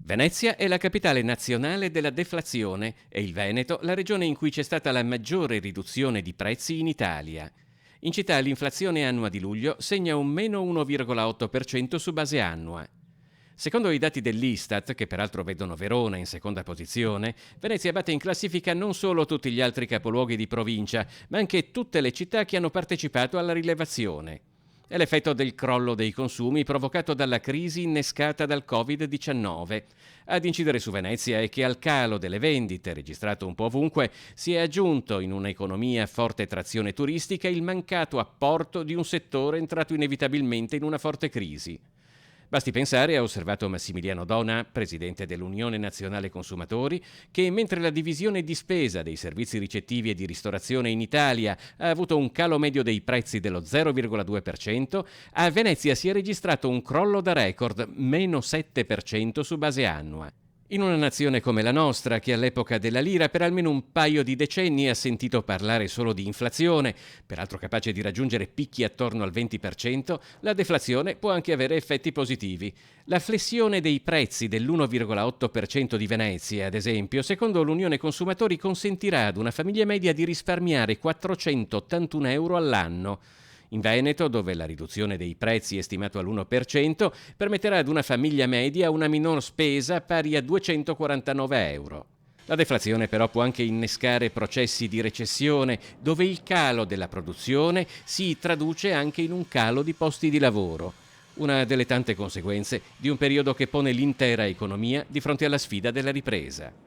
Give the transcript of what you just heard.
Venezia è la capitale nazionale della deflazione e il Veneto la regione in cui c'è stata la maggiore riduzione di prezzi in Italia. In città l'inflazione annua di luglio segna un meno 1,8% su base annua. Secondo i dati dell'Istat, che peraltro vedono Verona in seconda posizione, Venezia batte in classifica non solo tutti gli altri capoluoghi di provincia, ma anche tutte le città che hanno partecipato alla rilevazione. È l'effetto del crollo dei consumi provocato dalla crisi innescata dal Covid-19. Ad incidere su Venezia è che al calo delle vendite, registrato un po' ovunque, si è aggiunto in un'economia a forte trazione turistica il mancato apporto di un settore entrato inevitabilmente in una forte crisi. Basti pensare, ha osservato Massimiliano Dona, presidente dell'Unione Nazionale Consumatori, che mentre la divisione di spesa dei servizi ricettivi e di ristorazione in Italia ha avuto un calo medio dei prezzi dello 0,2%, a Venezia si è registrato un crollo da record, meno 7% su base annua. In una nazione come la nostra, che all'epoca della lira per almeno un paio di decenni ha sentito parlare solo di inflazione, peraltro capace di raggiungere picchi attorno al 20%, la deflazione può anche avere effetti positivi. La flessione dei prezzi dell'1,8% di Venezia, ad esempio, secondo l'Unione Consumatori consentirà ad una famiglia media di risparmiare 481 euro all'anno. In Veneto, dove la riduzione dei prezzi è stimato all'1%, permetterà ad una famiglia media una minor spesa pari a 249 euro. La deflazione però può anche innescare processi di recessione, dove il calo della produzione si traduce anche in un calo di posti di lavoro. Una delle tante conseguenze di un periodo che pone l'intera economia di fronte alla sfida della ripresa.